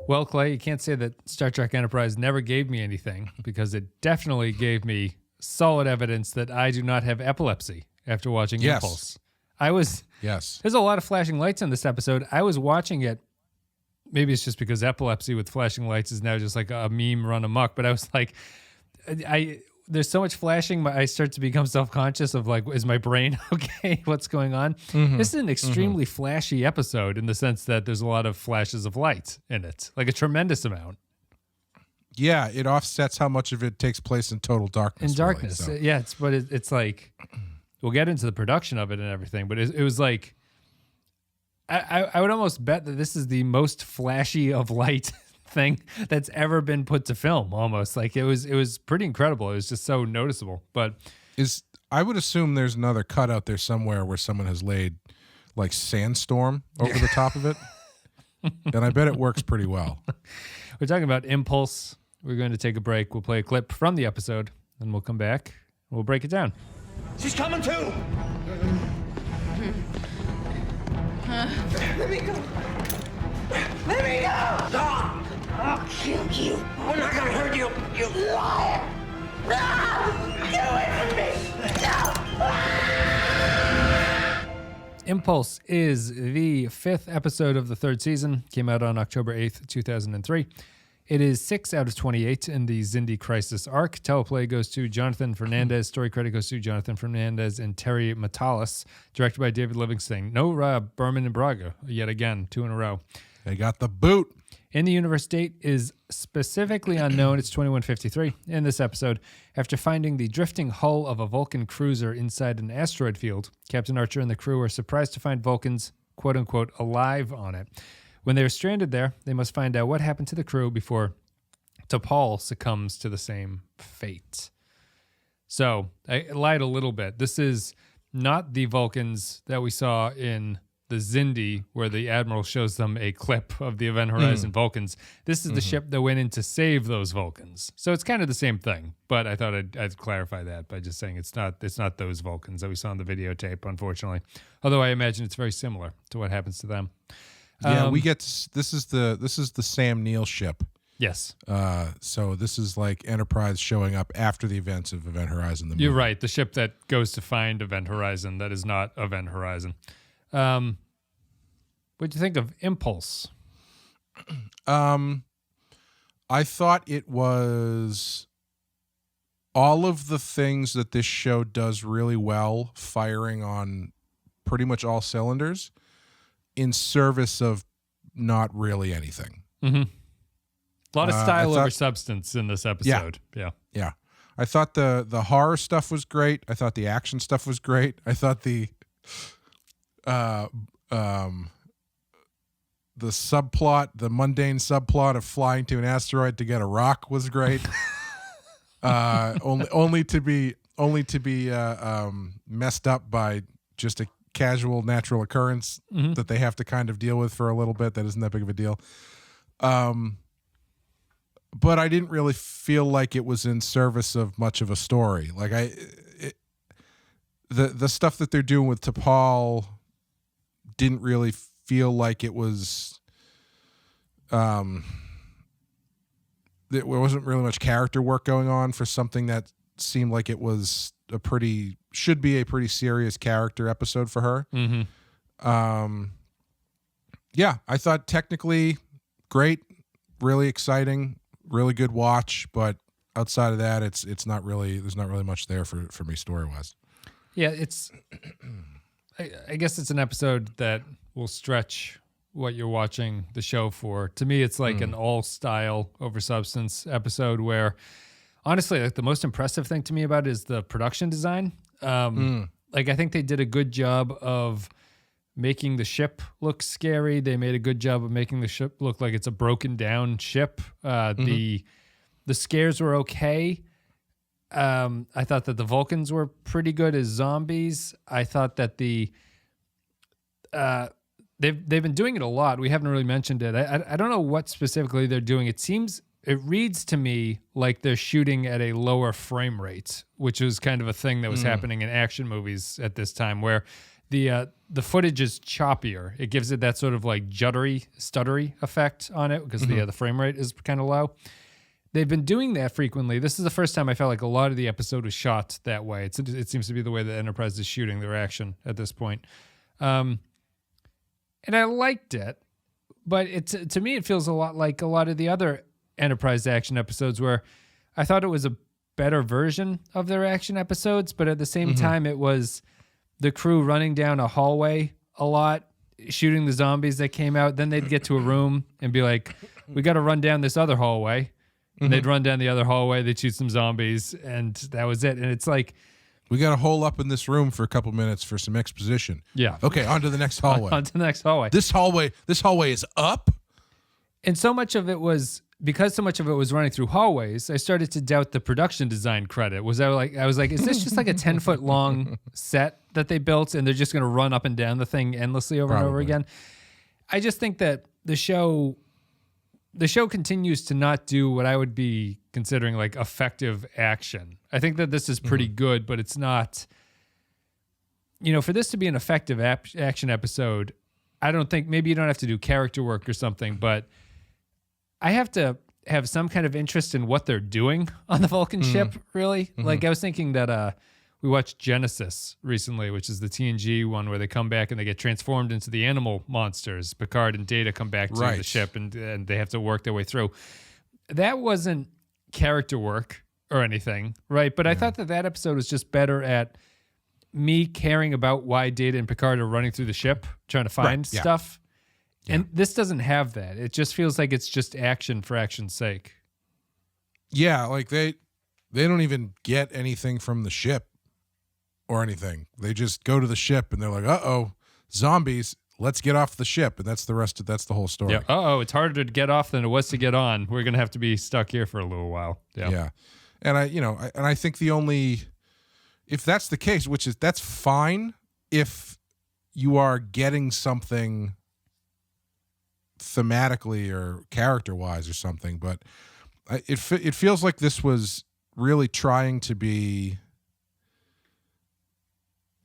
Well, Clay, you can't say that Star Trek Enterprise never gave me anything, because it definitely gave me solid evidence that I do not have epilepsy after watching Impulse. There's a lot of flashing lights in this episode. I was watching it. Maybe it's just because epilepsy with flashing lights is now just like a meme run amok, but I was like, there's so much flashing, I start to become self-conscious of like, is my brain okay? What's going on? Mm-hmm. This is an extremely flashy episode in the sense that there's a lot of flashes of light in it, like a tremendous amount. Yeah, it offsets how much of it takes place in total darkness. In darkness, really, so. Yeah. It's like, we'll get into the production of it and everything, but it was like, I would almost bet that this is the most flashy of light thing that's ever been put to film. Almost like it was pretty incredible. It was just so noticeable. But I would assume there's another cut out there somewhere where someone has laid like sandstorm over the top of it, and I bet it works pretty well. We're talking about Impulse. We're going to take a break. We'll play a clip from the episode, and we'll come back. We'll break it down. She's coming too. Let me go. Let me go. Stop. I'll kill you. I'm not gonna hurt you. You liar. No! Get away from me. No! Impulse is the 5th episode of the 3rd season. Came out on October 8th, 2003. It is 6 out of 28 in the Xindi Crisis arc. Teleplay goes to Jonathan Fernandez. Story credit goes to Jonathan Fernandez and Terry Matalas. Directed by David Livingston. No Berman and Braga, yet again, 2 in a row. They got the boot. In the universe, date is specifically unknown. It's 2153. In this episode, after finding the drifting hull of a Vulcan cruiser inside an asteroid field, Captain Archer and the crew are surprised to find Vulcans, quote-unquote, alive on it. When they are stranded there, they must find out what happened to the crew before T'Pol succumbs to the same fate. So, I lied a little bit. This is not the Vulcans that we saw in the Xindi, where the Admiral shows them a clip of the Event Horizon Vulcans. This is the ship that went in to save those Vulcans. So it's kind of the same thing, but I thought I'd clarify that by just saying it's not those Vulcans that we saw in the videotape, unfortunately. Although I imagine it's very similar to what happens to them. Yeah, this is the Sam Neill ship. Yes. So this is like Enterprise showing up after the events of Event Horizon. You're right. The ship that goes to find Event Horizon that is not Event Horizon. What do you think of Impulse? I thought it was all of the things that this show does really well, firing on pretty much all cylinders, in service of not really anything. Mm-hmm. A lot of style over substance in this episode. Yeah. I thought the horror stuff was great. I thought the action stuff was great. I thought the subplot, the mundane subplot of flying to an asteroid to get a rock was great. only to be messed up by just a casual natural occurrence that they have to kind of deal with for a little bit. That isn't that big of a deal. But I didn't really feel like it was in service of much of a story. Like the stuff that they're doing with T'Pol didn't really feel like it was. There wasn't really much character work going on for something that seemed like it was should be a pretty serious character episode for her. Mm-hmm. Yeah, I thought technically great, really exciting, really good watch, but outside of that, it's not really, there's not really much there for me story wise. Yeah, it's I guess it's an episode that will stretch what you're watching the show for. To me, it's like an all style over substance episode where honestly, like the most impressive thing to me about it is the production design. Like I think they did a good job of making the ship look scary. They made a good job of making the ship look like it's a broken down ship. The scares were okay. I thought that the Vulcans were pretty good as zombies. I thought that they've been doing it a lot. We haven't really mentioned it. I don't know what specifically they're doing. It reads to me like they're shooting at a lower frame rate, which was kind of a thing that was happening in action movies at this time, where the footage is choppier. It gives it that sort of like stuttery effect on it because the frame rate is kind of low. They've been doing that frequently. This is the first time I felt like a lot of the episode was shot that way. It seems to be the way that Enterprise is shooting their action at this point. And I liked it, but to me, it feels a lot like a lot of the other Enterprise action episodes where I thought it was a better version of their action episodes, but at the same time, it was the crew running down a hallway a lot, shooting the zombies that came out. Then they'd get to a room and be like, we got to run down this other hallway. And they'd run down the other hallway, they'd shoot some zombies, and that was it. And it's like, we got to hole up in this room for a couple minutes for some exposition. Yeah. Okay, on to the next hallway. On to the next hallway. This hallway is up. And so much of it was running through hallways, I started to doubt the production design credit. I was like, is this just like a 10-foot long set that they built and they're just going to run up and down the thing endlessly over and over again? I just think that the show continues to not do what I would be considering like effective action. I think that this is pretty good, but it's not, for this to be an effective action episode, I don't think, maybe you don't have to do character work or something, but I have to have some kind of interest in what they're doing on the Vulcan ship, really. Like I was thinking that we watched Genesis recently, which is the TNG one where they come back and they get transformed into the animal monsters. Picard and Data come back to the ship and they have to work their way through. That wasn't character work or anything, right? But I thought that episode was just better at me caring about why Data and Picard are running through the ship, trying to find stuff. Yeah. And this doesn't have that. It just feels like it's just action for action's sake. Yeah, like they don't even get anything from the ship or anything. They just go to the ship and they're like, uh-oh, zombies, let's get off the ship. And that's the whole story. Yeah. Uh-oh, it's harder to get off than it was to get on. We're going to have to be stuck here for a little while. Yeah. Yeah. And I think if that's the case, that's fine if you are getting something thematically or character-wise or something, but it feels like this was really trying to be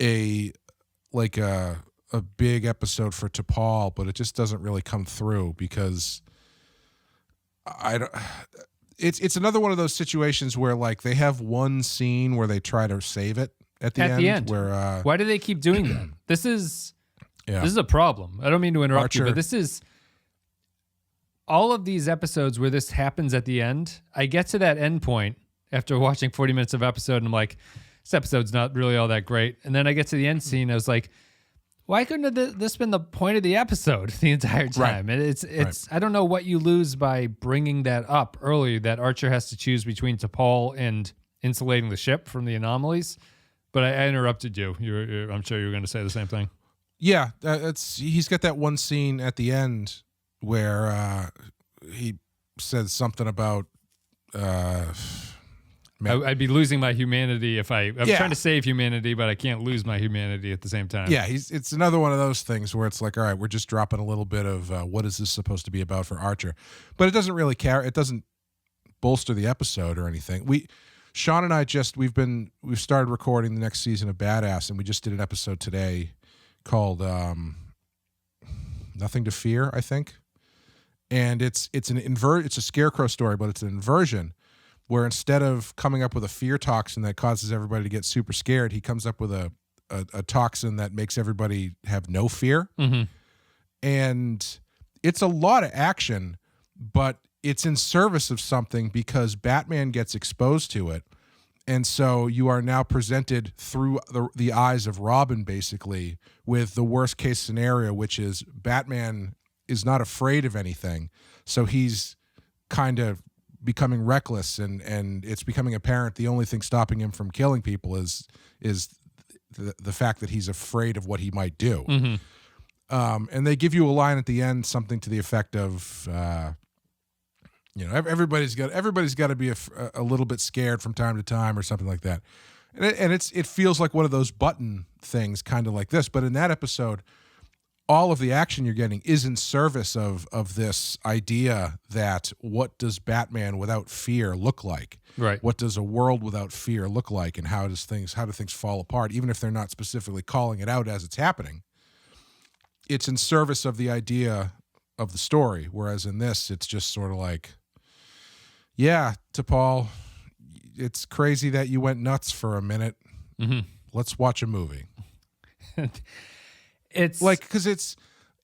a big episode for T'Pol, but it just doesn't really come through because it's another one of those situations where like they have one scene where they try to save it at the end. Where why do they keep doing that? This is a problem. I don't mean to interrupt you, but this is all of these episodes where this happens at the end. I get to that end point after watching 40 minutes of episode and I'm like, this episode's not really all that great. And then I get to the end scene. I was like, why couldn't this been the point of the episode the entire time? Right. And it's I don't know what you lose by bringing that up early, that Archer has to choose between T'Pol and insulating the ship from the anomalies. But I interrupted you. I'm sure you were going to say the same thing. Yeah, he's got that one scene at the end where he says something about I'd be losing my humanity if I'm trying to save humanity, but I can't lose my humanity at the same time. Yeah, it's another one of those things where it's like, all right, we're just dropping a little bit of what is this supposed to be about for Archer, but it doesn't really care. It doesn't bolster the episode or anything. Sean and I we've started recording the next season of Badass, and we just did an episode today called Nothing to Fear, I think, and it's a Scarecrow story, but it's an inversion. Where instead of coming up with a fear toxin that causes everybody to get super scared, he comes up with a toxin that makes everybody have no fear. Mm-hmm. And it's a lot of action, but it's in service of something because Batman gets exposed to it. And so you are now presented through the eyes of Robin, basically, with the worst case scenario, which is Batman is not afraid of anything. So he's kind of becoming reckless, and it's becoming apparent the only thing stopping him from killing people is the fact that he's afraid of what he might do. Mm-hmm. And they give you a line at the end, something to the effect of, everybody's got to be a little bit scared from time to time, or something like that. And it feels like one of those button things, kind of like this. But in that episode, all of the action you're getting is in service of this idea that what does Batman without fear look like? Right. What does a world without fear look like, and how do things fall apart, even if they're not specifically calling it out as it's happening? It's in service of the idea of the story, whereas in this, it's just sort of like, yeah, T'Pol, it's crazy that you went nuts for a minute. Mm-hmm. Let's watch a movie. It's like, because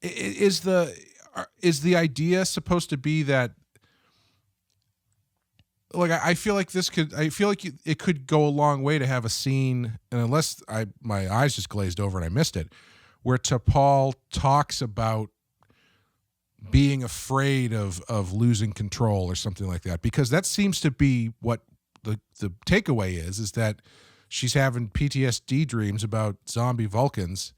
is the idea supposed to be that, like, I feel like it could go a long way to have a scene, and unless my eyes just glazed over and I missed it, where T'Pol talks about being afraid of losing control or something like that, because that seems to be what the takeaway is that she's having PTSD dreams about zombie Vulcans.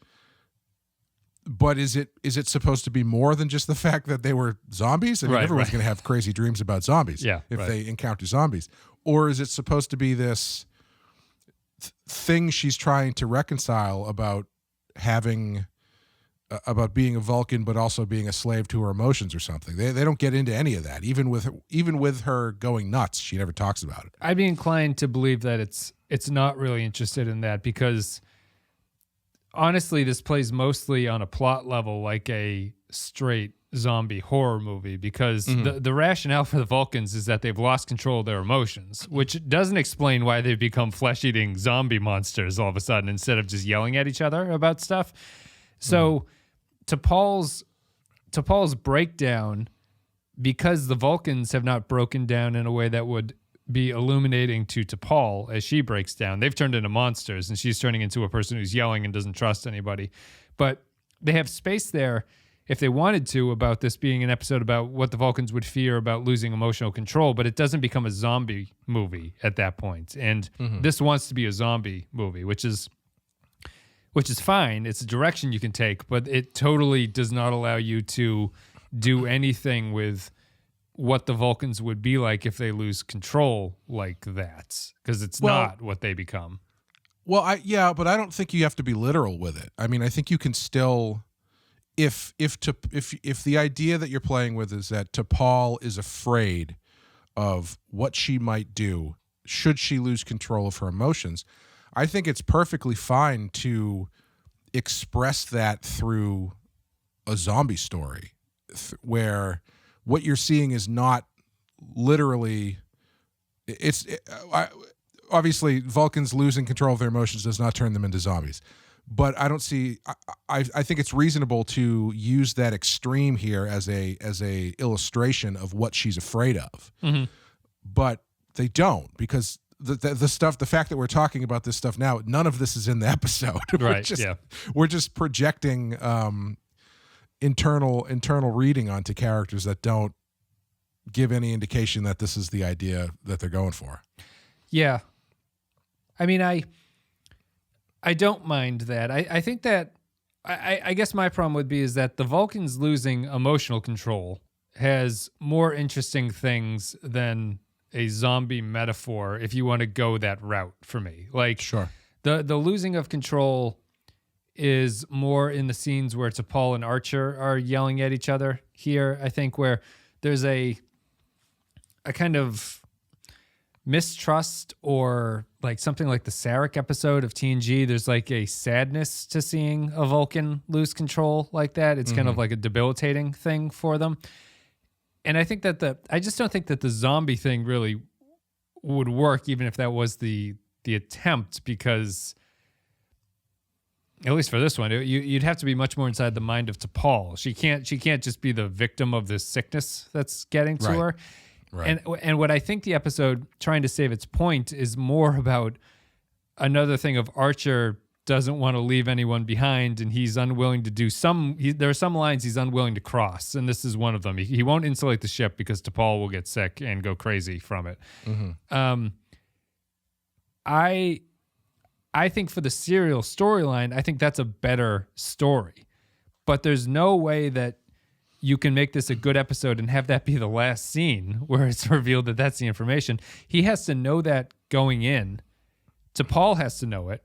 But is it supposed to be more than just the fact that they were zombies? I mean, everyone's going to have crazy dreams about zombies if they encounter zombies. Or is it supposed to be this thing she's trying to reconcile about being a Vulcan, but also being a slave to her emotions or something? They don't get into any of that. Even with her going nuts, she never talks about it. I'd be inclined to believe that it's not really interested in that, because honestly, this plays mostly on a plot level like a straight zombie horror movie, because the rationale for the Vulcans is that they've lost control of their emotions, which doesn't explain why they've become flesh-eating zombie monsters all of a sudden instead of just yelling at each other about stuff. So T'Pol's breakdown, because the Vulcans have not broken down in a way that would be illuminating to T'Pol as she breaks down. They've turned into monsters, and she's turning into a person who's yelling and doesn't trust anybody. But they have space there, if they wanted to, about this being an episode about what the Vulcans would fear about losing emotional control, but it doesn't become a zombie movie at that point. And this wants to be a zombie movie, which is fine. It's a direction you can take, but it totally does not allow you to do anything with what the Vulcans would be like if they lose control like that, because it's not what they become. Well, but I don't think you have to be literal with it. I mean, I think you can still, if the idea that you're playing with is that T'Pol is afraid of what she might do should she lose control of her emotions, I think it's perfectly fine to express that through a zombie story where what you're seeing is not literally, obviously Vulcans losing control of their emotions does not turn them into zombies. But I don't see, I think it's reasonable to use that extreme here as a illustration of what she's afraid of. Mm-hmm. But they don't, because the fact that we're talking about this stuff now, none of this is in the episode. We're just projecting internal reading onto characters that don't give any indication that this is the idea that they're going for. Yeah. I mean, I don't mind that. I think that I guess my problem would be is that the Vulcans losing emotional control has more interesting things than a zombie metaphor if you want to go that route for me. Like, sure. The losing of control is more in the scenes where T'Pol and Archer are yelling at each other here, I think, where there's a kind of mistrust, or like something like the Sarek episode of TNG. There's like a sadness to seeing a Vulcan lose control like that. It's kind of like a debilitating thing for them. And I think that I just don't think that the zombie thing really would work, even if that was the attempt, because at least for this one, you'd have to be much more inside the mind of T'Pol. She can't just be the victim of this sickness that's getting to her. Right. And what I think the episode trying to save its point is more about another thing of Archer doesn't want to leave anyone behind, and he's unwilling to do there are some lines he's unwilling to cross, and this is one of them. He won't insulate the ship because T'Pol will get sick and go crazy from it. Mm-hmm. I think for the serial storyline, I think that's a better story. But there's no way that you can make this a good episode and have that be the last scene where it's revealed that that's the information. He has to know that going in. T'Pol has to know it.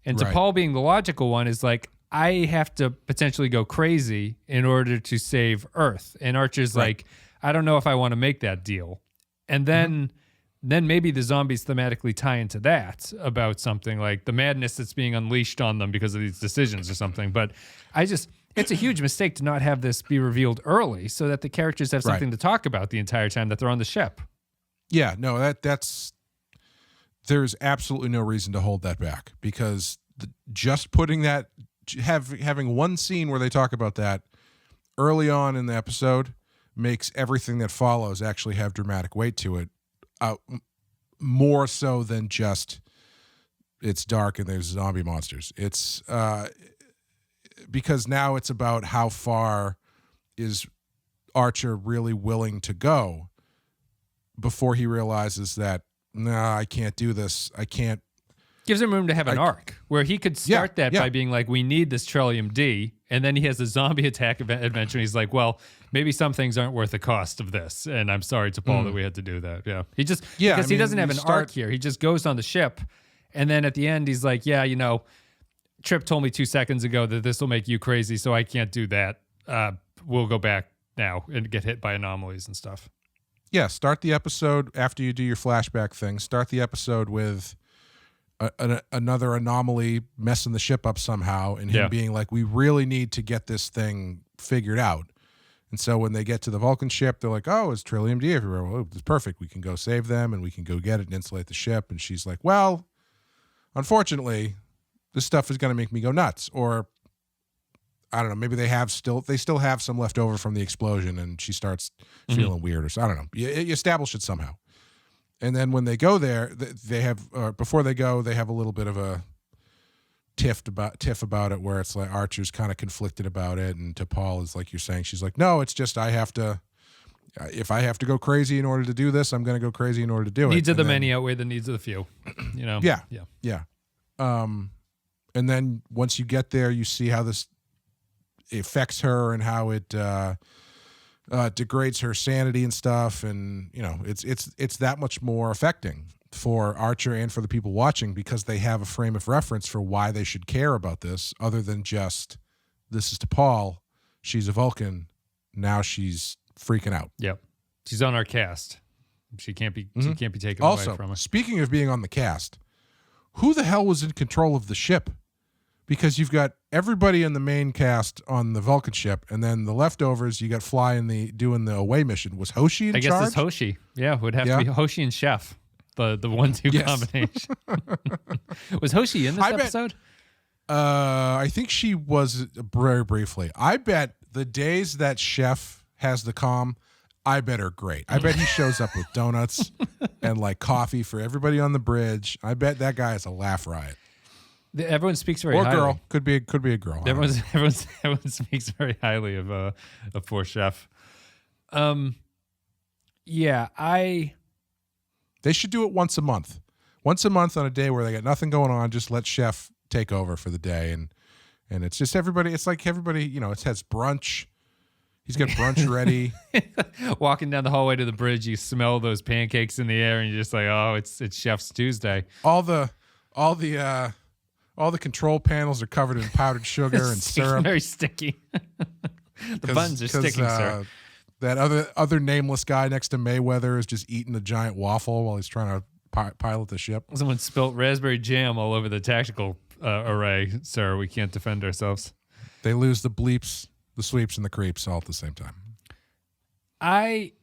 And T'Pol being the logical one is like, I have to potentially go crazy in order to save Earth. And Archer's like, I don't know if I want to make that deal. And then maybe the zombies thematically tie into that about something like the madness that's being unleashed on them because of these decisions or something. But it's a huge mistake to not have this be revealed early so that the characters have something to talk about the entire time that they're on the ship. Yeah, no, there's absolutely no reason to hold that back, because just putting that, having one scene where they talk about that early on in the episode makes everything that follows actually have dramatic weight to it, more so than just it's dark and there's zombie monsters. It's because now it's about how far is Archer really willing to go before he realizes that, nah, I can't do this. I can't. Gives him room to have an arc where he could start by being like, we need this Trillium D. And then he has a zombie attack adventure. And he's like, well, maybe some things aren't worth the cost of this. And I'm sorry to Paul that we had to do that. Yeah. Because he doesn't have an arc here. He just goes on the ship. And then at the end, he's like, yeah, Trip told me 2 seconds ago that this will make you crazy. So I can't do that. We'll go back now and get hit by anomalies and stuff. Yeah. Start the episode after you do your flashback thing. Start the episode with another anomaly messing the ship up somehow, and him being like, we really need to get this thing figured out. And so when they get to the Vulcan ship, they're like, oh, it's Trillium D everywhere. Well, it's perfect. We can go save them and we can go get it and insulate the ship. And she's like, well, unfortunately, this stuff is going to make me go nuts. Or I don't know, maybe they still have some left over from the explosion, and she starts feeling weird, or so. I don't know. You establish it somehow. And then when they go there, they have before they go, they have a little bit of a tiff about it, where it's like Archer's kind of conflicted about it, and to Paul is like you're saying, she's like, no, it's just if I have to go crazy in order to do this, I'm going to go crazy in order to do it. Needs of the many outweigh the needs of the few. Yeah. And then once you get there, you see how this affects her and how it degrades her sanity and stuff, and it's that much more affecting for Archer and for the people watching, because they have a frame of reference for why they should care about this, other than just, this is to Paul, she's a Vulcan, now she's freaking out. Yep, she's on our cast. She can't be taken also, away from us. Speaking of being on the cast, who the hell was in control of the ship? Because you've got everybody in the main cast on the Vulcan ship, and then the leftovers you got doing the away mission. Was Hoshi in charge? I guess it's Hoshi. Yeah, it would have to be Hoshi and Chef, the 1-2 combination. Was Hoshi in this episode? I think she was very briefly. I bet the days that Chef has the comm, I bet are great. I bet he shows up with donuts and like coffee for everybody on the bridge. I bet that guy is a laugh riot. Everyone speaks very highly. Or girl. Could be a girl. Everyone speaks very highly of poor Chef. Yeah, They should do it once a month. Once a month on a day where they got nothing going on, just let Chef take over for the day, and it's just everybody. It's like everybody, it has brunch. He's got brunch ready. Walking down the hallway to the bridge, you smell those pancakes in the air, and you're just like, oh, it's Chef's Tuesday. All the control panels are covered in powdered sugar and syrup. Very sticky. The buns are sticking, sir. That other nameless guy next to Mayweather is just eating a giant waffle while he's trying to pilot the ship. Someone spilt raspberry jam all over the tactical array, sir. We can't defend ourselves. They lose the bleeps, the sweeps, and the creeps all at the same time. I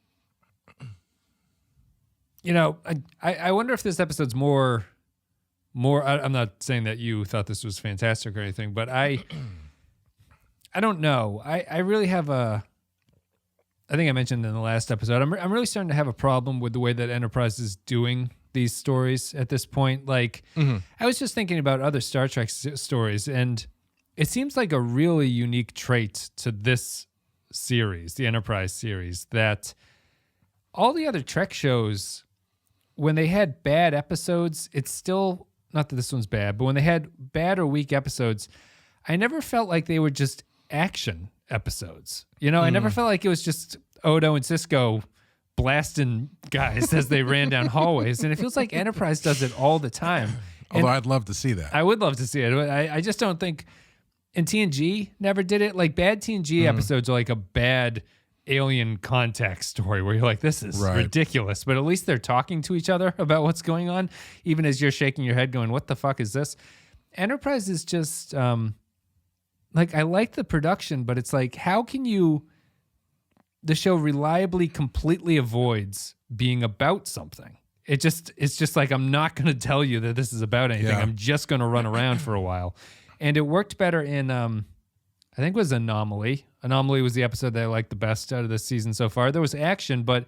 wonder if this episode's more. I'm not saying that you thought this was fantastic or anything, but I don't know. I really have I think I mentioned in the last episode, I'm really starting to have a problem with the way that Enterprise is doing these stories at this point. Like, I was just thinking about other Star Trek stories, and it seems like a really unique trait to this series, the Enterprise series, that all the other Trek shows, when they had bad episodes, it's still... Not that this one's bad, but when they had bad or weak episodes, I never felt like they were just action episodes. I never felt like it was just Odo and Cisco blasting guys as they ran down hallways. And it feels like Enterprise does it all the time. Although I'd love to see that. I would love to see it. I just don't think And TNG never did it. Like bad TNG episodes are like a bad alien contact story where you're like, this is ridiculous. But at least they're talking to each other about what's going on, even as you're shaking your head going, what the fuck is this? Enterprise is just like, I like the production, but it's like, how can you, the show reliably completely avoids being about something. It's just like, I'm not going to tell you that this is about anything. I'm just going to run around for a while. And it worked better in, I think it was Anomaly. Anomaly was the episode that I liked the best out of this season so far. There was action, but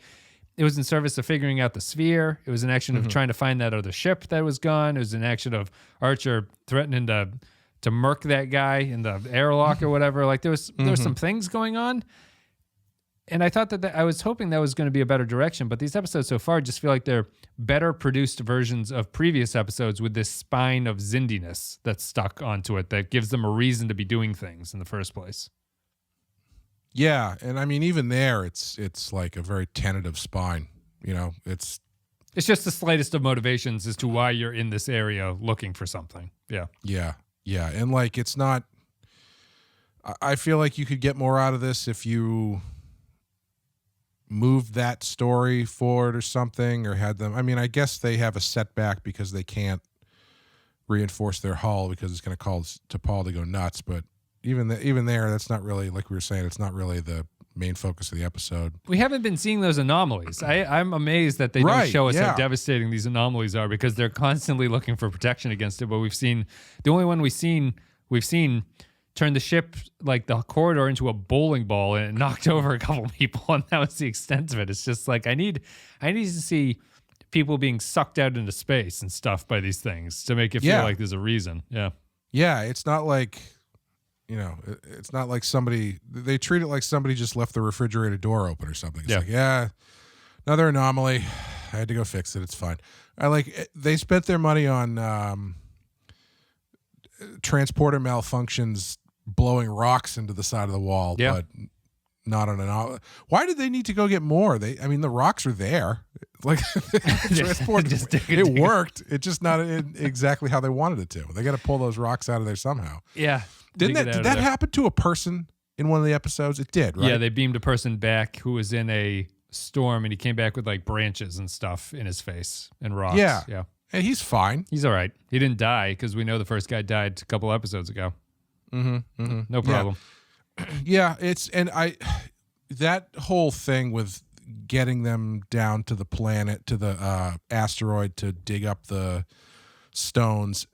it was in service of figuring out the sphere. It was an action of trying to find that other ship that was gone. It was an action of Archer threatening to murk that guy in the airlock or whatever. Like there was some things going on. And I thought that I was hoping that was going to be a better direction, but these episodes so far just feel like they're better produced versions of previous episodes with this spine of zindiness that's stuck onto it that gives them a reason to be doing things in the first place. Yeah, and I mean, even there, it's like a very tentative spine. You know, it's just the slightest of motivations as to why you're in this area looking for something. Yeah. Yeah, yeah, and like it's not. I feel like you could get more out of this if you moved that story forward or something, or had them. I mean, I guess they have a setback because they can't reinforce their hull because it's going to cause T'Pol to go nuts. But even there, that's not really, like we were saying, it's not really the main focus of the episode. We haven't been seeing those anomalies. I'm amazed that they don't show us how devastating these anomalies are because they're constantly looking for protection against it. But we've seen the only one we've seen turn the ship, like the corridor, into a bowling ball, and it knocked over a couple people, and that was the extent of it. It's just like I need to see people being sucked out into space and stuff by these things to make it feel like there's a reason. Yeah, it's not like, you know, it's not like they treat it like somebody just left the refrigerator door open or something. It's like, another anomaly. I had to go fix it. It's fine. They spent their money on transporter malfunctions blowing rocks into the side of the wall, but not on an. Why did they need to go get more? The rocks are there. Like transport, it worked. It's just not exactly how they wanted it to. They got to pull those rocks out of there somehow. Yeah. Did that happen to a person in one of the episodes? It did, right? Yeah, they beamed a person back who was in a storm, and he came back with like branches and stuff in his face and rocks. Yeah. And he's fine. He's all right. He didn't die because we know the first guy died a couple episodes ago. No problem. Yeah, that whole thing with getting them down to the planet, to the asteroid to dig up the stones,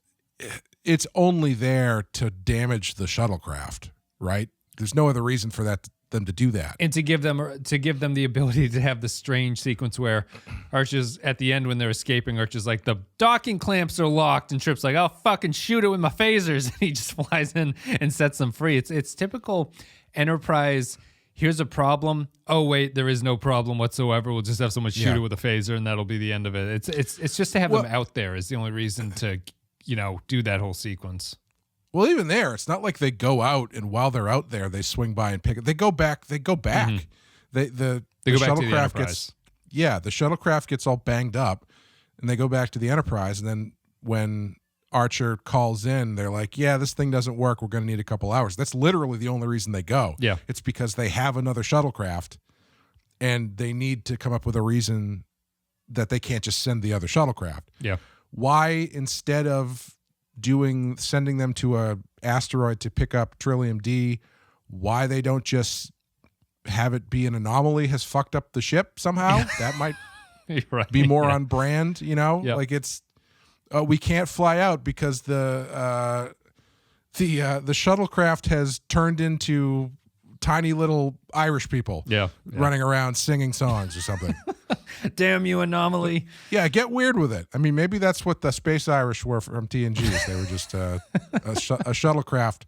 it's only there to damage the shuttlecraft, right? There's no other reason for them to do that, and to give them the ability to have the strange sequence where Archer's at the end when they're escaping. Archer's like, the docking clamps are locked, and Trip's like, I'll fucking shoot it with my phasers, and he just flies in and sets them free. It's typical Enterprise. Here's a problem. Oh wait, there is no problem whatsoever. We'll just have someone shoot it with a phaser, and that'll be the end of it. It's just to have them out there is the only reason to do that whole sequence. Well, even there, it's not like they go out and while they're out there, they swing by and pick it. They go back. They go back. They go back to the Enterprise. The shuttlecraft gets all banged up, and they go back to the Enterprise. And then when Archer calls in, they're like, this thing doesn't work. We're going to need a couple hours. That's literally the only reason they go. Yeah. It's because they have another shuttlecraft, and they need to come up with a reason that they can't just send the other shuttlecraft. Yeah. Why, instead of sending them to a asteroid to pick up Trillium D, why they don't just have it be an anomaly has fucked up the ship somehow? That might be more on brand, like it's we can't fly out because the shuttlecraft has turned into tiny little Irish people running around singing songs or something. Damn you, anomaly. Yeah, get weird with it. I mean, maybe that's what the Space Irish were from TNG. They were just a shuttlecraft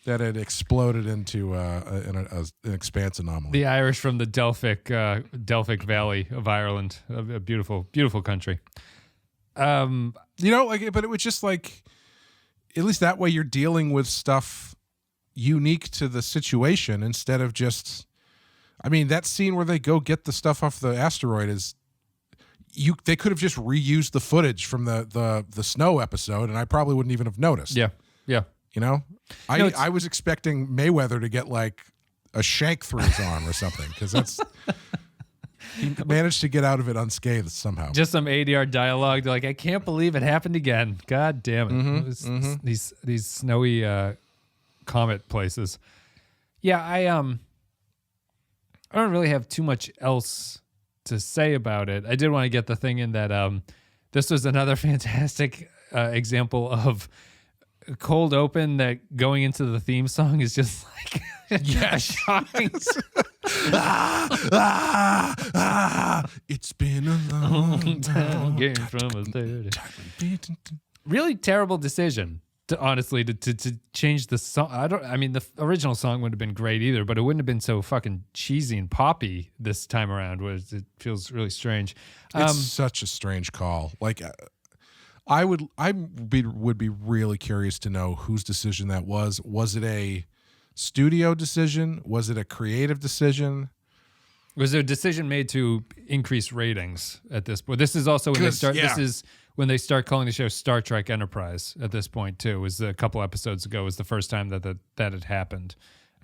that had exploded into an expanse anomaly. The Irish from the Delphic Valley of Ireland, a beautiful, beautiful country. But it was just like, at least that way you're dealing with stuff unique to the situation instead of just, that scene where they go get the stuff off the asteroid they could have just reused the footage from the snow episode, and I probably wouldn't even have noticed. Yeah. You know, No, I was expecting Mayweather to get like a shank through his arm or something, because that's he managed to get out of it unscathed somehow. Just some 80-yard dialogue. They're like, I can't believe it happened again. God damn it. It was these snowy comet places. Yeah, I don't really have too much else to say about it. I did want to get the thing in that this was another fantastic example of a cold open that going into the theme song is just like a shocking. It's been a long time. Getting from a 30. Really terrible decision. Honestly, to change the song. I mean, the original song wouldn't have been great either, but it wouldn't have been so fucking cheesy and poppy this time around. It feels really strange. It's such a strange call. Like, I would be really curious to know whose decision that was. Was it a studio decision? Was it a creative decision? Was there a decision made to increase ratings at this point? This is also when they start. Yeah. This is when they start calling the show Star Trek Enterprise. At this point, too, was a couple episodes ago. Was the first time that had happened.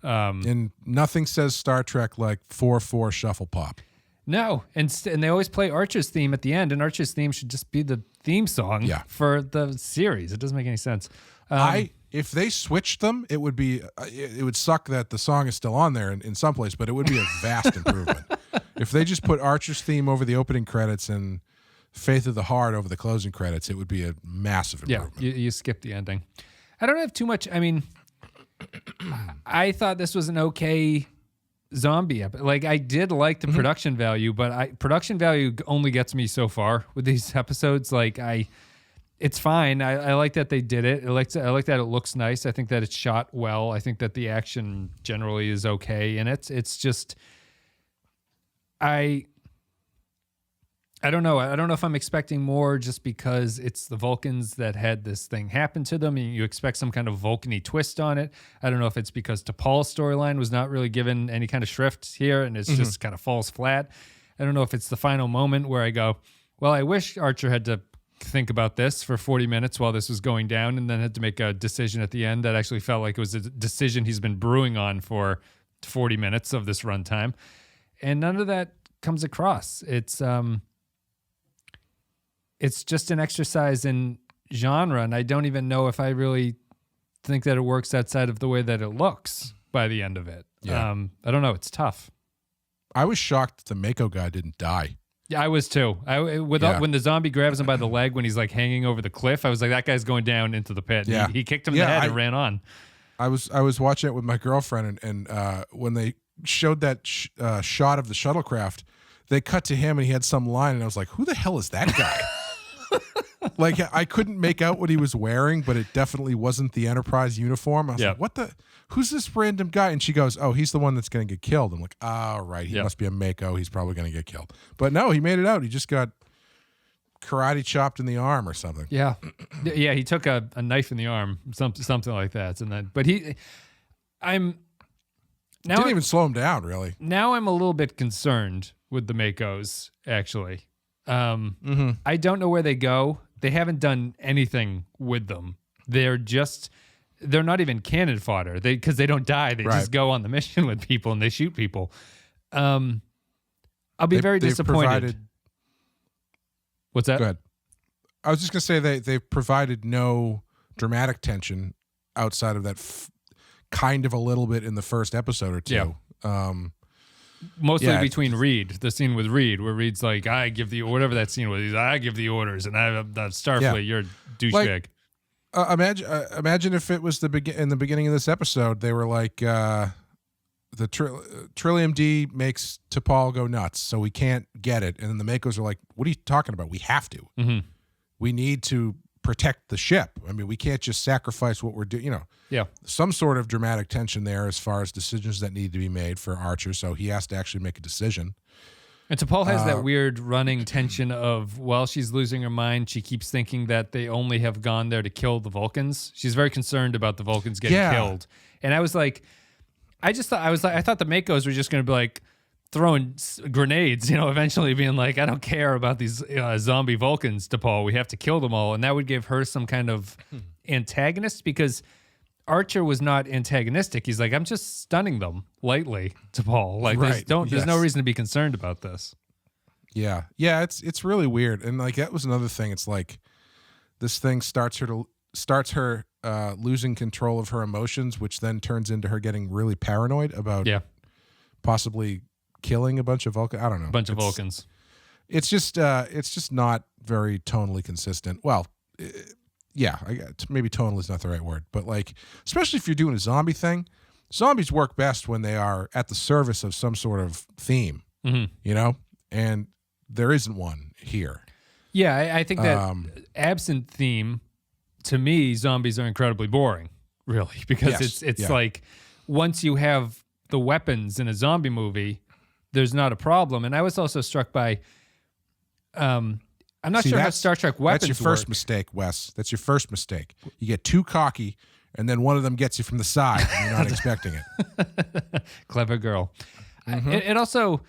And nothing says Star Trek like 4/4 shuffle pop. No, and they always play Archer's theme at the end, and Archer's theme should just be the theme song for the series. It doesn't make any sense. If they switched them, it would be it would suck that the song is still on there in some place, but it would be a vast improvement. If they just put Archer's theme over the opening credits and Faith of the Heart over the closing credits, it would be a massive improvement. Yeah, you skip the ending. I don't have too much. I mean, I thought this was an okay zombie episode. Like, I did like the production value, but production value only gets me so far with these episodes. Like, it's fine. I like that they did it. I like that it looks nice. I think that it's shot well. I think that the action generally is okay, and it's just I don't know. I don't know if I'm expecting more just because it's the Vulcans that had this thing happen to them, and you expect some kind of Vulcan-y twist on it. I don't know if it's because T'Pol's storyline was not really given any kind of shrift here, and it's just kind of falls flat. I don't know if it's the final moment where I go, well, I wish Archer had to think about this for 40 minutes while this was going down and then had to make a decision at the end that actually felt like it was a decision he's been brewing on for 40 minutes of this runtime. And none of that comes across. It's just an exercise in genre, and I don't even know if I really think that it works outside of the way that it looks by the end of it. Yeah. I don't know. It's tough. I was shocked that the Mako guy didn't die. Yeah, I was too. When the zombie grabs him by the leg when he's like hanging over the cliff, I was like, that guy's going down into the pit. Yeah. He kicked him in the head and ran on. I was watching it with my girlfriend, and when they showed that shot of the shuttlecraft, they cut to him and he had some line, and I was like, who the hell is that guy? Like, I couldn't make out what he was wearing, but it definitely wasn't the Enterprise uniform. I was like, who's this random guy? And she goes, oh, he's the one that's going to get killed. I'm like, oh, right. He must be a Mako. He's probably going to get killed. But no, he made it out. He just got karate chopped in the arm or something. Yeah. Yeah, he took a knife in the arm, something like that. And then, but didn't even slow him down, really. Now I'm a little bit concerned with the Makos, actually. I don't know where they go. They haven't done anything with them. They're not even cannon fodder. Because they don't die. They just go on the mission with people and they shoot people. I'll be very disappointed. What's that? Go ahead. I was just going to say they've provided no dramatic tension outside of that kind of a little bit in the first episode or two. Yeah. Mostly between Reed, the scene with Reed, where Reed's like, I give the, whatever that scene was, he's like, I give the orders, and Starfleet, you're a douchebag. Imagine if it was in the beginning of this episode, they were like, the Trillium D makes T'Pol go nuts, so we can't get it. And then the Makos are like, what are you talking about? We have to. Mm-hmm. We need to protect the ship. I mean, we can't just sacrifice what we're doing, some sort of dramatic tension there as far as decisions that need to be made for Archer. So he has to actually make a decision. And T'Pol has that weird running tension of, while she's losing her mind, she keeps thinking that they only have gone there to kill the Vulcans. She's very concerned about the Vulcans getting killed. And I was like, I thought the Makos were just going to be like throwing grenades, eventually being like, I don't care about these zombie Vulcans, T'Pol. We have to kill them all. And that would give her some kind of antagonist, because Archer was not antagonistic. He's like, I'm just stunning them lightly to Paul. Like, Right, there's no yes. reason to be concerned about this. Yeah. Yeah, it's really weird. And like that was another thing. It's like this thing starts her losing control of her emotions, which then turns into her getting really paranoid about possibly killing a bunch of Vulcans. I don't know. A bunch of Vulcans. It's just not very tonally consistent. Well, maybe tonal is not the right word, but like, especially if you're doing a zombie thing, zombies work best when they are at the service of some sort of theme, you know, and there isn't one here. Yeah, I think that absent theme, to me, zombies are incredibly boring, really, because it's like once you have the weapons in a zombie movie, there's not a problem. And I was also struck by, I'm not sure how Star Trek weapons That's your first work. mistake, Wes. That's your first mistake. You get too cocky, and then one of them gets you from the side, and you're not expecting it. Clever girl. It also,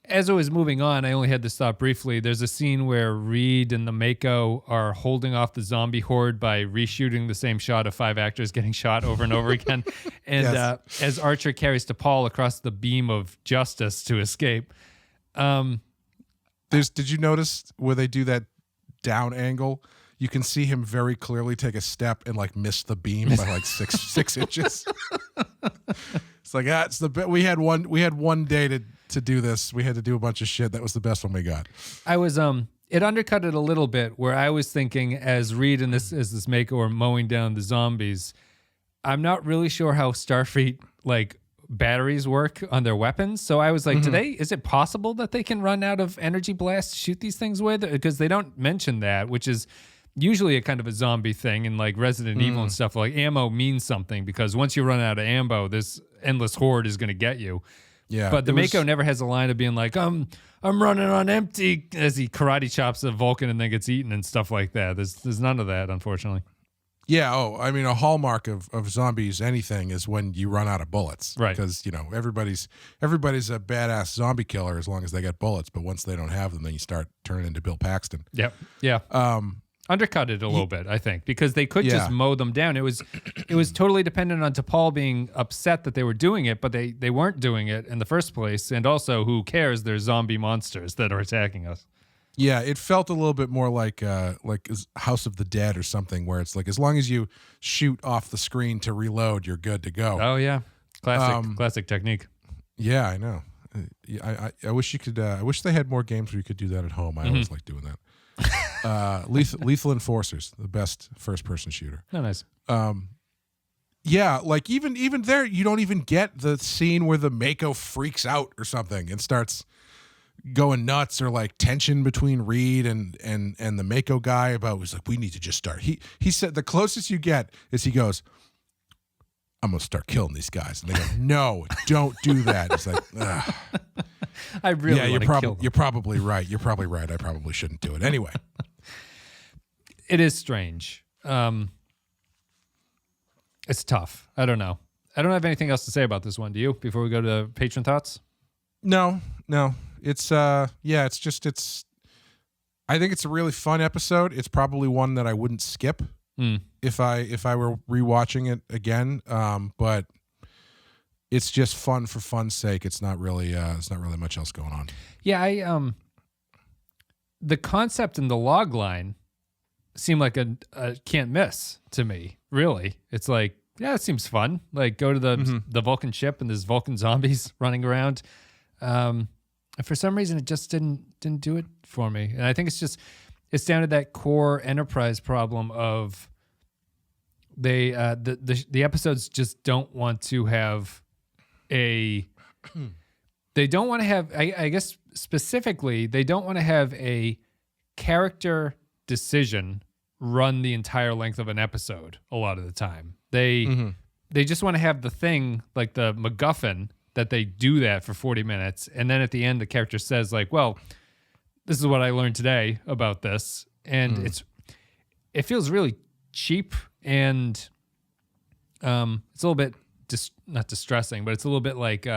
as it was moving on, I only had this thought briefly. There's a scene where Reed and the Mako are holding off the zombie horde by reshooting the same shot of 5 actors getting shot over and over again. And as Archer carries T'Pol across the beam of justice to escape. Did you notice where they do that down angle? You can see him very clearly take a step and like miss the beam by like six inches. It's like it's the we had one day to do this. We had to do a bunch of shit. That was the best one we got. I was it undercut it a little bit where I was thinking as Reed and this Mako are mowing down the zombies, I'm not really sure how Starfleet like batteries work on their weapons. So I was like, is it possible that they can run out of energy blasts to shoot these things with? Because they don't mention that, which is usually a kind of a zombie thing in like Resident Evil and stuff. Like ammo means something because once you run out of ammo, this endless horde is going to get you. Yeah. But the Mako never has a line of being like, I'm running on empty as he karate chops a Vulcan and then gets eaten and stuff like that. There's none of that, unfortunately. Yeah. Oh, I mean, a hallmark of zombies, anything, is when you run out of bullets. Right. Because, you know, everybody's a badass zombie killer as long as they get bullets. But once they don't have them, then you start turning into Bill Paxton. Yep. Yeah. Undercut it a little bit, I think, because they could just mow them down. It was totally dependent on T'Pol being upset that they were doing it, but they weren't doing it in the first place. And also, who cares? They're zombie monsters that are attacking us. Yeah, it felt a little bit more like House of the Dead or something, where it's like as long as you shoot off the screen to reload, you're good to go. Oh yeah, classic technique. Yeah, I know. I wish you could. I wish they had more games where you could do that at home. I always like doing that. Lethal Enforcers, the best first-person shooter. Oh, nice. Yeah, like even there, you don't even get the scene where the Mako freaks out or something and starts going nuts, or like tension between Reed and the Mako guy about was like, we need to just start. He said the closest you get is he goes, I'm gonna start killing these guys, and they go, no, don't do that. It's like, ugh. I really want to kill them. You're probably right. You're probably right. I probably shouldn't do it anyway. It is strange. It's tough. I don't know. I don't have anything else to say about this one. Do you? Before we go to Patron Thoughts? No. It's I think it's a really fun episode. It's probably one that I wouldn't skip if I were rewatching it again. But it's just fun for fun's sake. It's not really much else going on. Yeah, the concept in the log line seemed like a can't miss to me. Really, it's like, yeah, it seems fun. Like go to the Vulcan ship and there's Vulcan zombies running around. And for some reason, it just didn't do it for me. And I think it's down to that core Enterprise problem of the episodes just don't want to have they don't want to have, I guess specifically, they don't want to have a character decision run the entire length of an episode a lot of the time. They just want to have the thing, like the MacGuffin, that they do that for 40 minutes. And then at the end, the character says like, well, this is what I learned today about this. And it feels really cheap, and it's a little bit not distressing, but it's a little bit like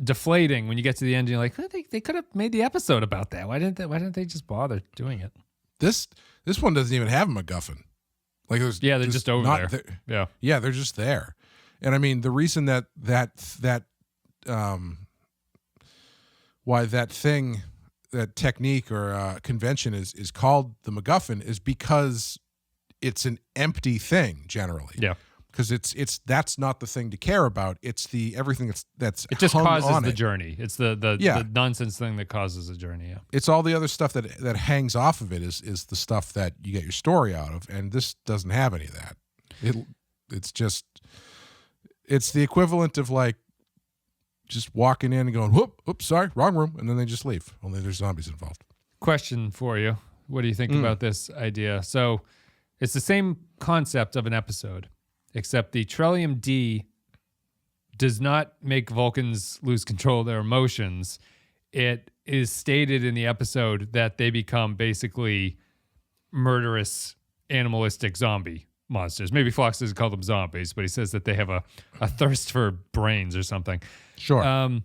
deflating when you get to the end and you're like, they could have made the episode about that. Why didn't they just bother doing it? This one doesn't even have a MacGuffin. Like there's they're just over there. Yeah, they're just there. And I mean, the reason why that thing, that technique or convention is called the MacGuffin is because it's an empty thing generally. Yeah. Because it's that's not the thing to care about. It's the everything that's it just hung causes on the it. journey. It's the nonsense thing that causes the journey. Yeah. It's all the other stuff that hangs off of it is the stuff that you get your story out of, and this doesn't have any of that. It's the equivalent of like just walking in and going, whoop, sorry, wrong room, and then they just leave. Only there's zombies involved. Question for you. What do you think about this idea? So it's the same concept of an episode, except the Trillium D does not make Vulcans lose control of their emotions. It is stated in the episode that they become basically murderous, animalistic zombie monsters. Maybe Phlox doesn't call them zombies, but he says that they have a thirst for brains or something. Sure.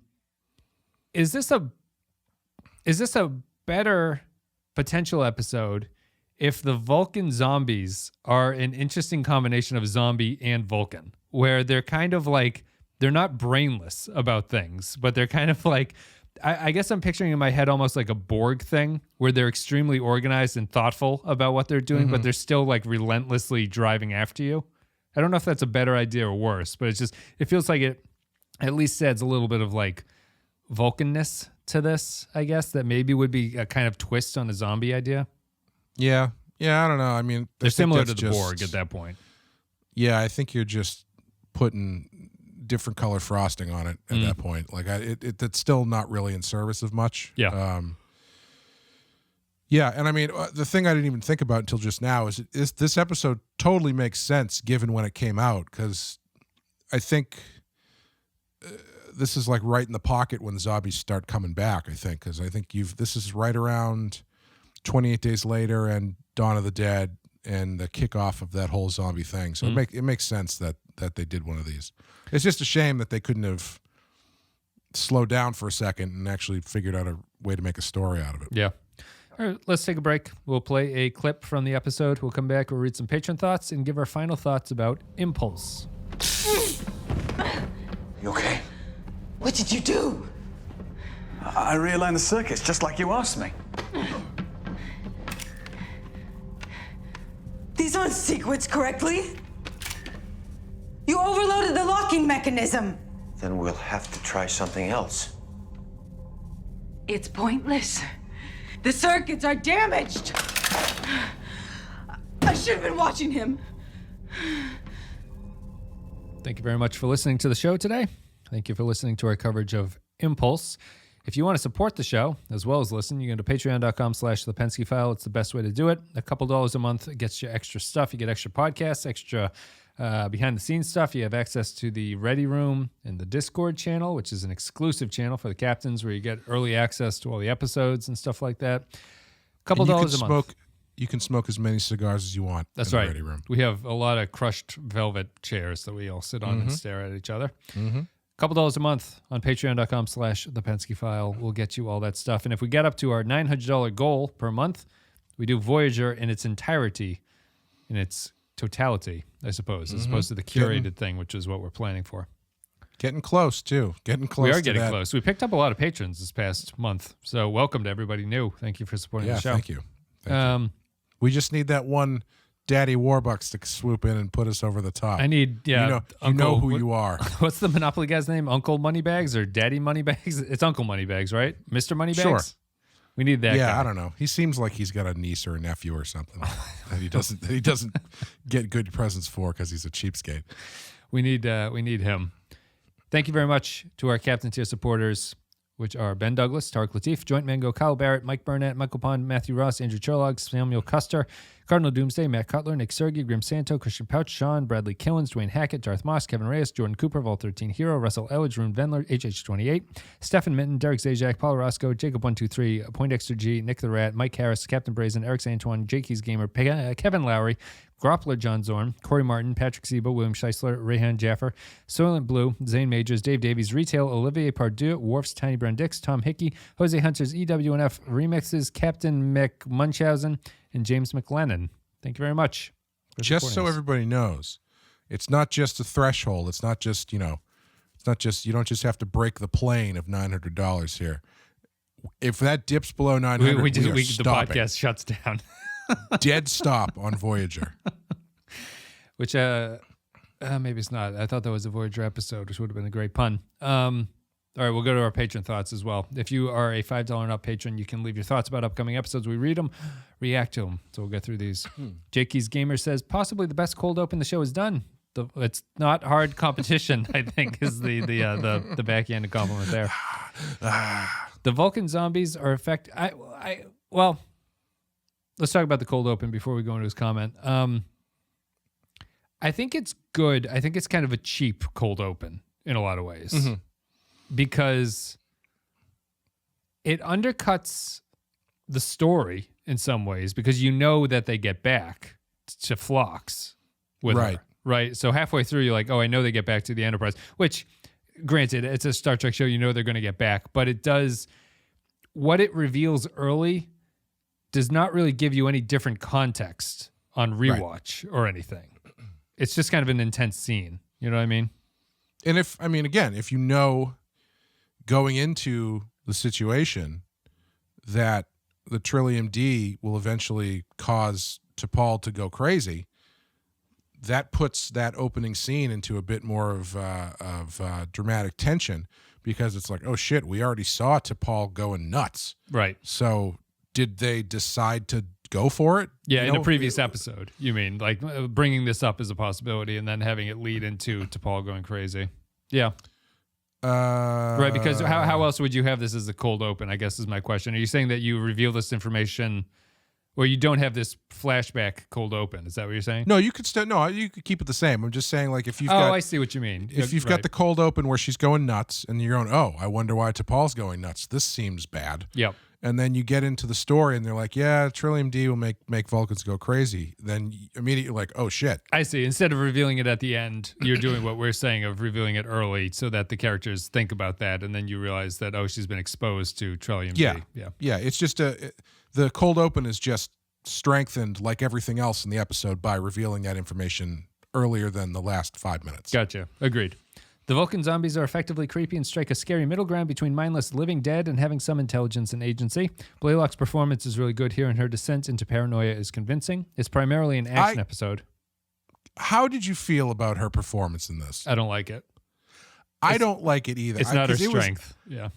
Is this a better potential episode if the Vulcan zombies are an interesting combination of zombie and Vulcan, where they're kind of like, they're not brainless about things, but they're kind of like, I guess I'm picturing in my head almost like a Borg thing where they're extremely organized and thoughtful about what they're doing, but they're still like relentlessly driving after you. I don't know if that's a better idea or worse, but it feels like it at least adds a little bit of like Vulcanness to this, I guess, that maybe would be a kind of twist on the zombie idea. Yeah, I don't know. I mean, they're similar to the Borg at that point. Yeah, I think you're just putting different color frosting on it at that point. Like it's still not really in service of much. Yeah. Yeah, and I mean, the thing I didn't even think about until just now is this episode totally makes sense given when it came out, because I think this is like right in the pocket when the zombies start coming back, I think, because I think this is right around 28 Days Later and Dawn of the Dead and the kickoff of that whole zombie thing. So it makes sense that they did one of these. It's just a shame that they couldn't have slowed down for a second and actually figured out a way to make a story out of it. Yeah. All right, let's take a break. We'll play a clip from the episode. We'll come back, we'll read some Patron thoughts, and give our final thoughts about Impulse. You okay? What did you do? I realigned the circuits just like you asked me. These aren't sequenced correctly. You overloaded the locking mechanism. Then we'll have to try something else. It's pointless. The circuits are damaged. I should have been watching him. Thank you very much for listening to the show today. Thank you for listening to our coverage of Impulse. If you want to support the show, as well as listen, you can go to patreon.com/thepenskyfile. It's the best way to do it. A couple dollars a month gets you extra stuff. You get extra podcasts, extra behind-the-scenes stuff. You have access to the Ready Room and the Discord channel, which is an exclusive channel for the captains where you get early access to all the episodes and stuff like that. A couple dollars a month. You can smoke as many cigars as you want. That's in right. The Ready Room. We have a lot of crushed velvet chairs that we all sit on and stare at each other. Couple dollars a month on patreon.com/thepenskyfile will get you all that stuff. And if we get up to our $900 goal per month, we do Voyager in its entirety, in its totality, I suppose, as opposed to the curated thing, which is what we're planning for. Getting close, too. Getting close. We are to getting that. close. We picked up a lot of patrons this past month. So welcome to everybody new. Thank you for supporting the show. Thank you. We just need that one Daddy Warbucks to swoop in and put us over the top. I need, you know who you are. What's the Monopoly guy's name? Uncle Moneybags or Daddy Moneybags? It's Uncle Moneybags, right? Mr. Moneybags? Sure. We need that guy. I don't know. He seems like he's got a niece or a nephew or something that he doesn't get good presents for because he's a cheapskate. We need him. Thank you very much to our Captain Tier supporters, which are Ben Douglas, Tarek Latif, Joint Mango, Kyle Barrett, Mike Burnett, Michael Pond, Matthew Ross, Andrew Cherlog, Samuel Custer, Cardinal Doomsday, Matt Cutler, Nick Sergey, Grim Santo, Christian Pouch, Sean, Bradley Killens, Dwayne Hackett, Darth Moss, Kevin Reyes, Jordan Cooper, Vol 13 Hero, Russell Elledge, Rune Vendler, HH28, Stefan Minton, Derek Zajac, Paul Roscoe, Jacob123, Poindexter G, Nick the Rat, Mike Harris, Captain Brazen, Eric Antoine, Jakey's Gamer, Kevin Lowry, Groppler John Zorn, Corey Martin, Patrick Sebo, William Scheisler, Rehan Jaffer, Soylent Blue, Zane Majors, Dave Davies, Retail, Olivier Pardue, Wharfs, Tiny Brown Dix, Tom Hickey, Jose Hunters, EWNF Remixes, Captain McMunchausen, and James McLennan. Thank you very much. Just so everybody knows, it's not just a threshold. It's not just, you don't just have to break the plane of $900 here. If that dips below 900, we are the stopping. podcast shuts down. Dead stop on Voyager. Which, maybe it's not. I thought that was a Voyager episode, which would have been a great pun. All right, we'll go to our patron thoughts as well. If you are a $5 and up patron, you can leave your thoughts about upcoming episodes. We read them, react to them. So we'll get through these. Jakey's Gamer says, possibly the best cold open the show has done. It's not hard competition, I think, is the backhanded compliment there. The Vulcan zombies are well, let's talk about the cold open before we go into his comment. I think it's good. I think it's kind of a cheap cold open in a lot of ways. Mm-hmm. Because it undercuts the story in some ways because you know that they get back to Phlox with her, right? So halfway through, you're like, oh, I know they get back to the Enterprise, which, granted, it's a Star Trek show. You know they're going to get back, but what it reveals early does not really give you any different context on rewatch or anything. It's just kind of an intense scene. You know what I mean? And if you know going into the situation that the Trillium D will eventually cause T'Pol to go crazy, that puts that opening scene into a bit more of dramatic tension because it's like, oh shit, we already saw T'Pol going nuts. Right. So did they decide to go for it? Yeah, in a previous episode, you mean, like bringing this up as a possibility and then having it lead into T'Pol going crazy. Yeah. Right, because how else would you have this as a cold open, I guess is my question. Are you saying that you reveal this information or you don't have this flashback cold open? Is that what you're saying? No, you could keep it the same. I'm just saying, like, if you've got... I see what you mean. If you've got the cold open where she's going nuts and you're going, oh, I wonder why T'Pol's going nuts. This seems bad. Yep. And then you get into the story and they're like, yeah, Trillium D will make Vulcans go crazy. Then immediately you're like, oh, shit. I see. Instead of revealing it at the end, you're doing what we're saying of revealing it early so that the characters think about that. And then you realize that, oh, she's been exposed to Trillium D. Yeah. Yeah. It's just the cold open is just strengthened like everything else in the episode by revealing that information earlier than the last 5 minutes. Gotcha. Agreed. The Vulcan zombies are effectively creepy and strike a scary middle ground between mindless living dead and having some intelligence and agency. Blalock's performance is really good here, and her descent into paranoia is convincing. It's primarily an action episode. How did you feel about her performance in this? I don't like it. I don't like it either. It's not her strength. Yeah.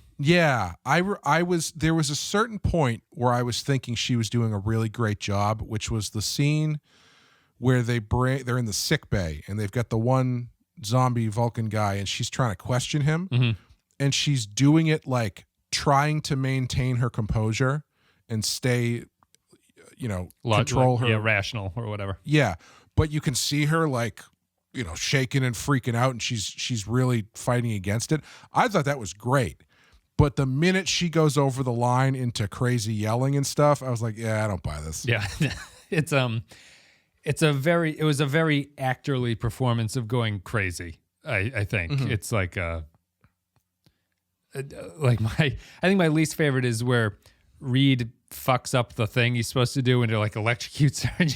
There was a certain point where I was thinking she was doing a really great job, which was the scene where they're in the sick bay and they've got the one zombie Vulcan guy and she's trying to question him, and she's doing it like trying to maintain her composure and stay, control her, rational or whatever. Yeah, but you can see her like, shaking and freaking out, and she's really fighting against it. I thought that was great, but the minute she goes over the line into crazy yelling and stuff, I was like, yeah, I don't buy this. Yeah, it was a very actorly performance of going crazy. I think it's like I think my least favorite is where Reed fucks up the thing he's supposed to do and it like electrocutes her. And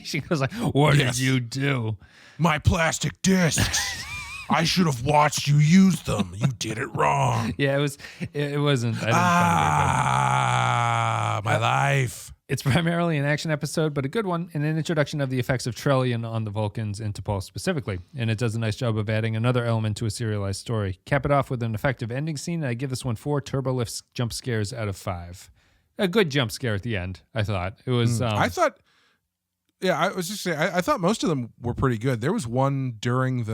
she goes like, "What did you do?" My plastic discs. I should have watched you use them. You did it wrong. Yeah, it wasn't. I didn't find it my life. It's primarily an action episode, but a good one, and an introduction of the effects of Trellian on the Vulcans and T'Pol specifically. And it does a nice job of adding another element to a serialized story. Cap it off with an effective ending scene, and I give this one 4 turbolifts jump scares out of 5. A good jump scare at the end, I thought. It was... I thought most of them were pretty good. There was one during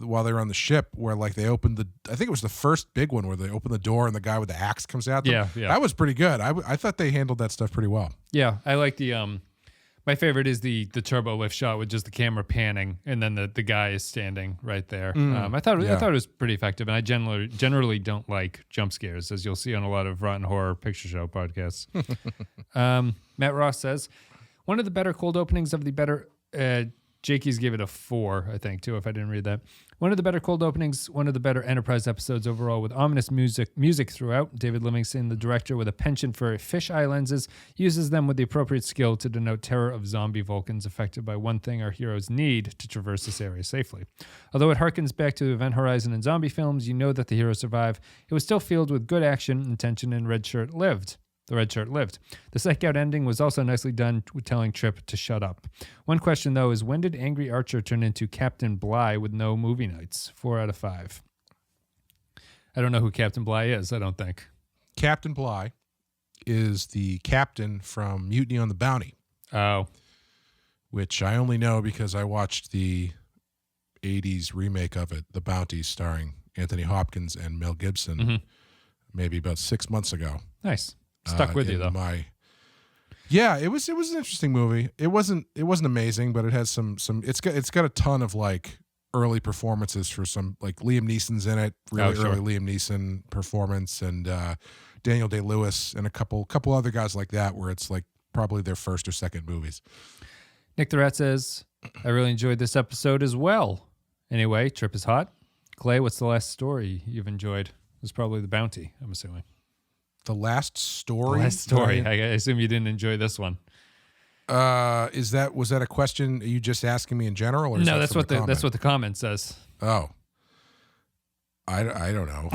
while they were on the ship where like they opened I think it was the first big one where they opened the door and the guy with the axe comes out. Yeah. That was pretty good. I thought they handled that stuff pretty well. Yeah. I like the, my favorite is the turbo lift shot with just the camera panning and then the guy is standing right there. I thought it was pretty effective, and I generally don't like jump scares, as you'll see on a lot of Rotten Horror Picture Show podcasts. Matt Ross says, one of the better cold openings of the better Jakey's gave it a 4, I think, too, if I didn't read that. One of the better cold openings, one of the better Enterprise episodes overall, with ominous music throughout. David Livingston, the director, with a penchant for fisheye lenses, uses them with the appropriate skill to denote terror of zombie Vulcans affected by one thing our heroes need to traverse this area safely. Although it harkens back to Event Horizon and zombie films, you know that the heroes survive. It was still filled with good action and tension, and Red Shirt lived. The red shirt lived. The psych-out ending was also nicely done with telling Trip to shut up. One question, though, is when did Angry Archer turn into Captain Bligh with no movie nights? 4 out of 5. I don't know who Captain Bligh is, I don't think. Captain Bligh is the captain from Mutiny on the Bounty. Oh. Which I only know because I watched the 80s remake of it, The Bounty, starring Anthony Hopkins and Mel Gibson, maybe about 6 months ago. Nice. Stuck with you though. Yeah, it was an interesting movie. It wasn't amazing, but it has some. It's got a ton of like early performances for some, like Liam Neeson's in it, really early Liam Neeson performance, and Daniel Day-Lewis and a couple other guys like that, where it's like probably their first or second movies. Nick the Rat says, I really enjoyed this episode as well. Anyway, Trip is hot. Clay, what's the last story you've enjoyed? It was probably The Bounty, I'm assuming. The last story? The last story. I assume you didn't enjoy this one. Was that a question? Are you just asking me in general? Or is no, that's what the comment says. Oh, I don't know.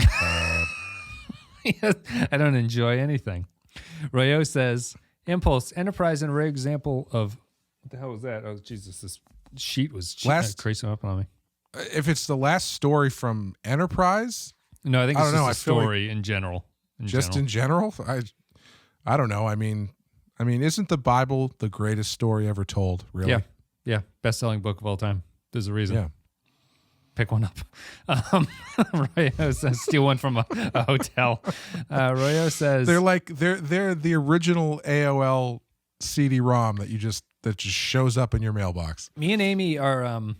I don't enjoy anything. Royo says, Impulse, Enterprise, and a rare example of what the hell was that? Oh Jesus, this sheet was creasing up on me. If it's the last story from Enterprise, no, I think it's just a story in general. In general, I don't know. I mean, isn't the Bible the greatest story ever told? Really? Yeah. Best-selling book of all time. There's a reason. Yeah. Pick one up. Royo says, steal one from a hotel. Royo says they're the original AOL CD-ROM that just shows up in your mailbox. Me and Amy are, and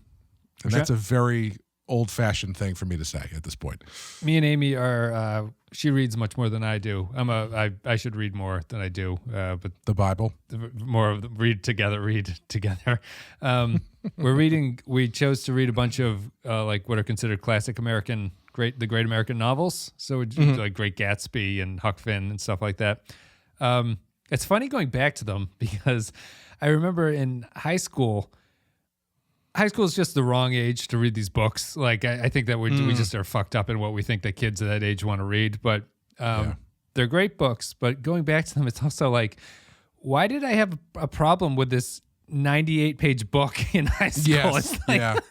that's a very old-fashioned thing for me to say at this point. Me and Amy are. She reads much more than I do. I should read more than I do. But the Bible, more of the read together. We're reading. We chose to read a bunch of like what are considered classic American the great American novels. So like Great Gatsby and Huck Finn and stuff like that. It's funny going back to them because I remember in high school. High school is just the wrong age to read these books. Like I think that we just are fucked up in what we think that kids at that age want to read. But they're great books. But going back to them, it's also like, why did I have a problem with this 98-page book in high school? Yes. It's like,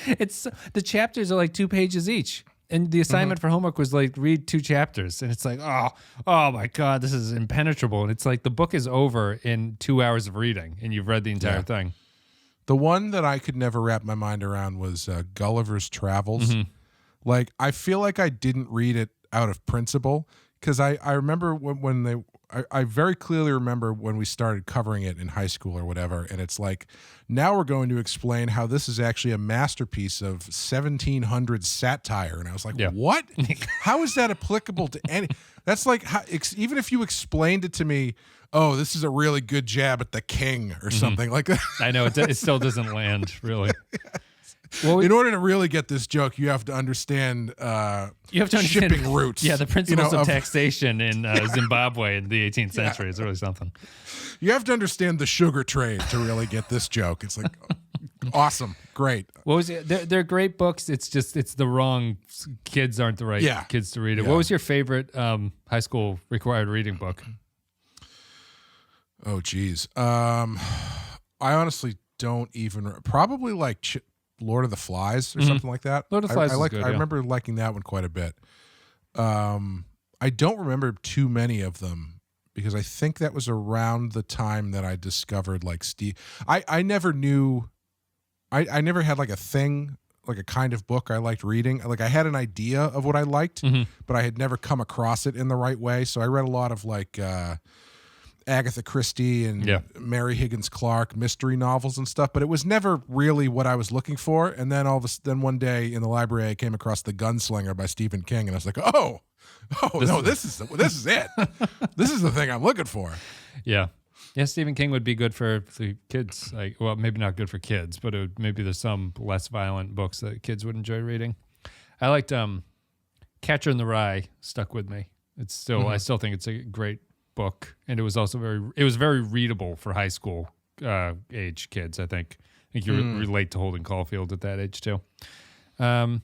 it's the chapters are like 2 pages each. And the assignment for homework was like read 2 chapters. And it's like, oh my God, this is impenetrable. And it's like the book is over in 2 hours of reading and you've read the entire thing. The one that I could never wrap my mind around was Gulliver's Travels. Like, I feel like I didn't read it out of principle because I remember I very clearly remember when we started covering it in high school or whatever, and it's like, now we're going to explain how this is actually a masterpiece of 1700 satire. And I was like, what? How is that applicable to any? That's like, even if you explained it to me, oh, this is a really good jab at the king or something like that. I know, it still doesn't land, really. Well, in order to really get this joke, you have to understand shipping routes. Yeah, the principles of taxation in Zimbabwe in the 18th century is really something. You have to understand the sugar trade to really get this joke. It's like, awesome, great. What was it? They're great books. It's just the wrong kids aren't the right kids to read it. Yeah. What was your favorite high school required reading book? Oh, geez. I honestly don't even. Probably like Lord of the Flies or something like that. Lord of the Flies is good, I remember liking that one quite a bit. I don't remember too many of them because I think that was around the time that I discovered like Steve. I never knew. I never had like a thing, like a kind of book I liked reading. Like I had an idea of what I liked, but I had never come across it in the right way. So I read a lot of like Agatha Christie and Mary Higgins Clark mystery novels and stuff, but it was never really what I was looking for. And then then one day in the library, I came across The Gunslinger by Stephen King, and I was like, this is it. This is the thing I'm looking for. Yeah. Yeah, Stephen King would be good for the kids. Like, well, maybe not good for kids, but maybe there's some less violent books that kids would enjoy reading. I liked Catcher in the Rye. Stuck with me. It's still, I still think it's a great book, and it was also very readable for high school age kids. I think you relate to Holden Caulfield at that age too. Royo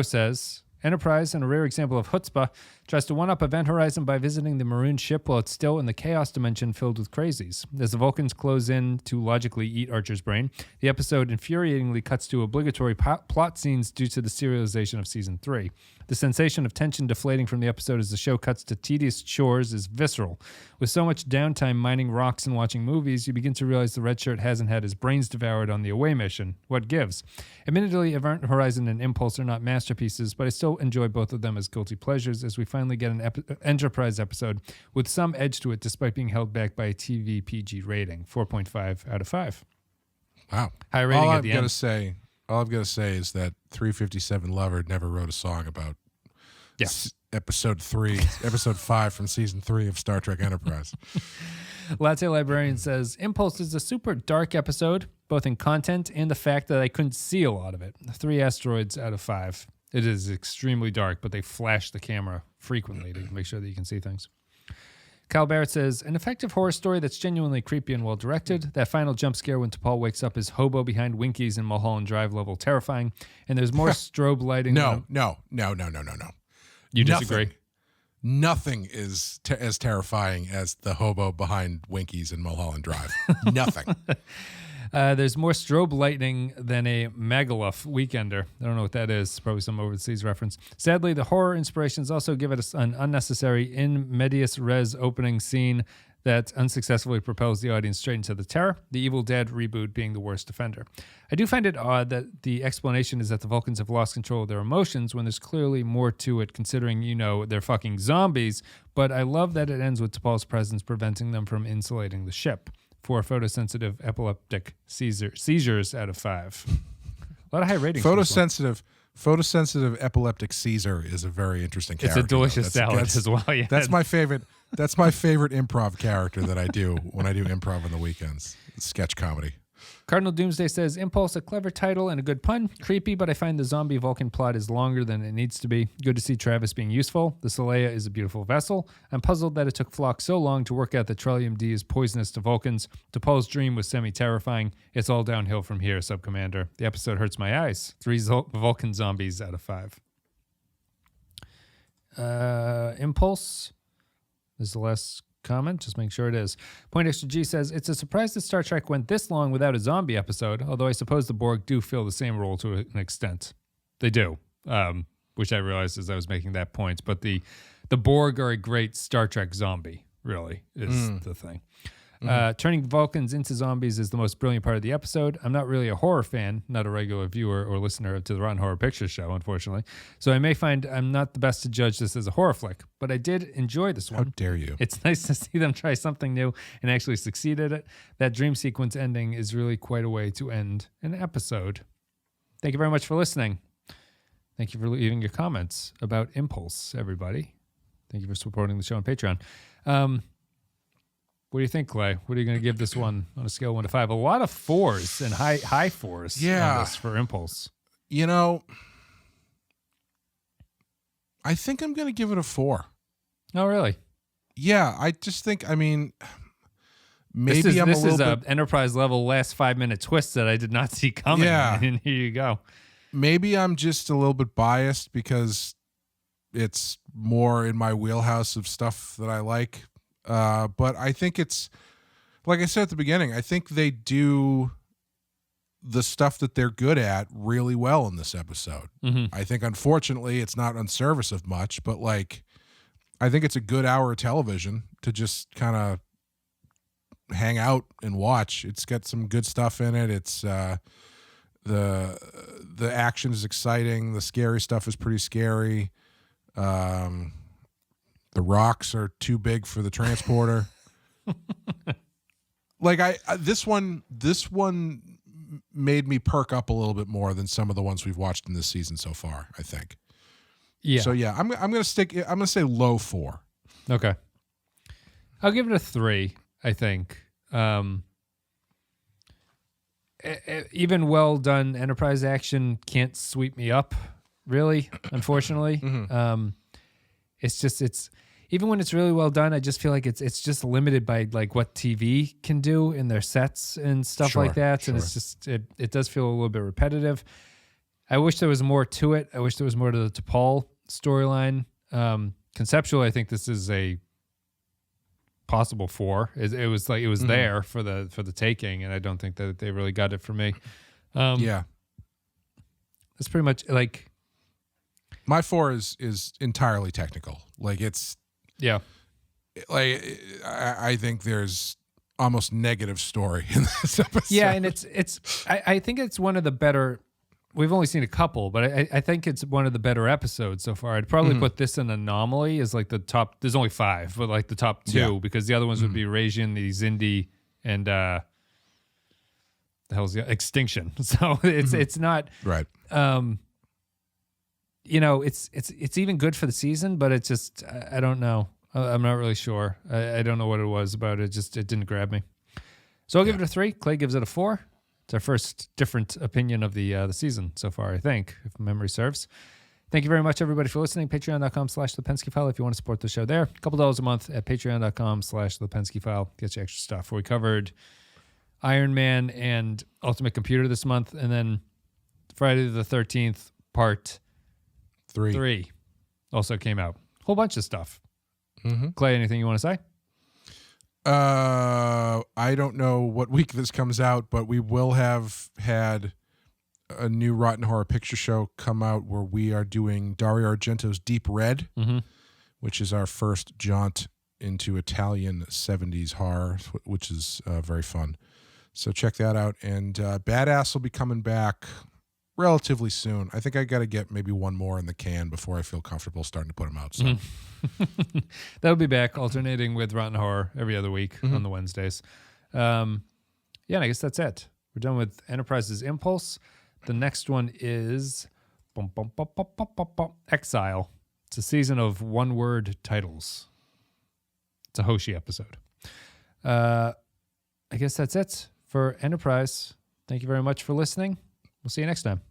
says, Enterprise, and a rare example of chutzpah, tries to one-up Event Horizon by visiting the marooned ship while it's still in the chaos dimension filled with crazies. As the Vulcans close in to logically eat Archer's brain, the episode infuriatingly cuts to obligatory plot scenes due to the serialization of Season 3. The sensation of tension deflating from the episode as the show cuts to tedious chores is visceral. With so much downtime mining rocks and watching movies, you begin to realize the red shirt hasn't had his brains devoured on the away mission. What gives? Admittedly, Event Horizon and Impulse are not masterpieces, but I still enjoy both of them as guilty pleasures as we finally get an Enterprise episode with some edge to it despite being held back by a TV PG rating. 4.5 out of 5. Wow. High rating all at I've the got end. to say, all I've got to say is that 357 Lover never wrote a song about episode 5 from season 3 of Star Trek Enterprise. Latte Librarian says, Impulse is a super dark episode, both in content and the fact that I couldn't see a lot of it. 3 asteroids out of 5. It is extremely dark, but they flash the camera frequently to make sure that you can see things. Kyle Barrett says, an effective horror story that's genuinely creepy and well-directed. That final jump scare when T'Pol wakes up is hobo behind Winkies in Mulholland Drive level terrifying. And there's more strobe lighting. No. You disagree? Nothing is as terrifying as the hobo behind Winkies in Mulholland Drive. Nothing. There's more strobe lighting than a Magaluf Weekender. I don't know what that is. Probably some overseas reference. Sadly, the horror inspirations also give it an unnecessary in medias res opening scene that unsuccessfully propels the audience straight into the terror, the Evil Dead reboot being the worst offender. I do find it odd that the explanation is that the Vulcans have lost control of their emotions when there's clearly more to it considering, they're fucking zombies, but I love that it ends with T'Pol's presence preventing them from insulating the ship. 4 photosensitive epileptic seizures out of 5. A lot of high ratings. Photosensitive epileptic Caesar is a very interesting character. It's a delicious salad as well. Yeah. That's my favorite. That's my favorite improv character that I do when I do improv on the weekends. It's sketch comedy. Cardinal Doomsday says, Impulse, a clever title and a good pun. Creepy, but I find the zombie Vulcan plot is longer than it needs to be. Good to see Travis being useful. The Saleya is a beautiful vessel. I'm puzzled that it took Flock so long to work out that Trillium D is poisonous to Vulcans. T'Pol's dream was semi-terrifying. It's all downhill from here, Subcommander. The episode hurts my eyes. 3 Vulcan zombies out of 5. Impulse. This is the last comment. Just make sure it is. Point Extra G says, it's a surprise that Star Trek went this long without a zombie episode, although I suppose the Borg do fill the same role to an extent. They do, which I realized as I was making that point. But the Borg are a great Star Trek zombie, really, is the thing. Turning Vulcans into zombies is the most brilliant part of the episode. I'm not really a horror fan, not a regular viewer or listener to the Rotten Horror Picture Show, unfortunately. So I may find I'm not the best to judge this as a horror flick, but I did enjoy this one. How dare you? It's nice to see them try something new and actually succeed at it. That dream sequence ending is really quite a way to end an episode. Thank you very much for listening. Thank you for leaving your comments about Impulse, everybody. Thank you for supporting the show on Patreon. What do you think, Clay? What are you going to give this one on a scale of 1 to 5? A lot of 4s and high 4s on this for Impulse. I think I'm going to give it a 4. Oh, really? Yeah, I just think, maybe this is bit... Enterprise level last 5-minute twist that I did not see coming. Yeah. And here you go. Maybe I'm just a little bit biased because it's more in my wheelhouse of stuff that I like. But I think it's, like I said at the beginning, I think they do the stuff that they're good at really well in this episode. I think, unfortunately, it's not unservice much, but I think it's a good hour of television to just kind of hang out and watch. It's got some good stuff in it. It's the action is exciting. The scary stuff is pretty scary. The rocks are too big for the transporter. This one made me perk up a little bit more than some of the ones we've watched in this season so far, I think. Yeah. So yeah, I'm gonna say low 4. Okay. I'll give it a 3, I think. Even well done Enterprise action can't sweep me up, really, unfortunately. It's even when it's really well done, I just feel like it's just limited by like what TV can do in their sets and stuff like that. And it's just it does feel a little bit repetitive. I wish there was more to it. I wish there was more to the T'Pol storyline. Conceptually, I think this is a possible 4. It was there for the taking, and I don't think that they really got it for me. Yeah, that's pretty much like my 4 is entirely technical. Like it's like I think there's almost negative story in this episode. Yeah, and I think it's one of the better. We've only seen a couple, but I think it's one of the better episodes so far. I'd probably put this in Anomaly as like the top. There's only 5, but like the top 2 because the other ones would be Rajin, the Zindi, and the hell's the Extinction. So it's not right. It's even good for the season, but it's just I don't know. I'm not really sure. I don't know what it was about it. It didn't grab me. So I'll give it a 3. Clay gives it a 4. It's our first different opinion of the season so far, I think, if memory serves. Thank you very much, everybody, for listening. Patreon.com/The File if you want to support the show there. A couple dollars a month at Patreon.com/The File. Gets you extra stuff. We covered Iron Man and Ultimate Computer this month, and then Friday the 13th, part 3 also came out. Whole bunch of stuff. Clay, anything you want to say? I don't know what week this comes out, but we will have had a new Rotten Horror Picture Show come out where we are doing Dario Argento's Deep Red, which is our first jaunt into Italian 70s horror, which is very fun. So check that out. And Badass will be coming back relatively soon. I think I got to get maybe one more in the can before I feel comfortable starting to put them out. So. That'll be back, alternating with Rotten Horror every other week on the Wednesdays. And I guess that's it. We're done with Enterprise's Impulse. The next one is Exile. It's a season of one-word titles. It's a Hoshi episode. I guess that's it for Enterprise. Thank you very much for listening. We'll see you next time.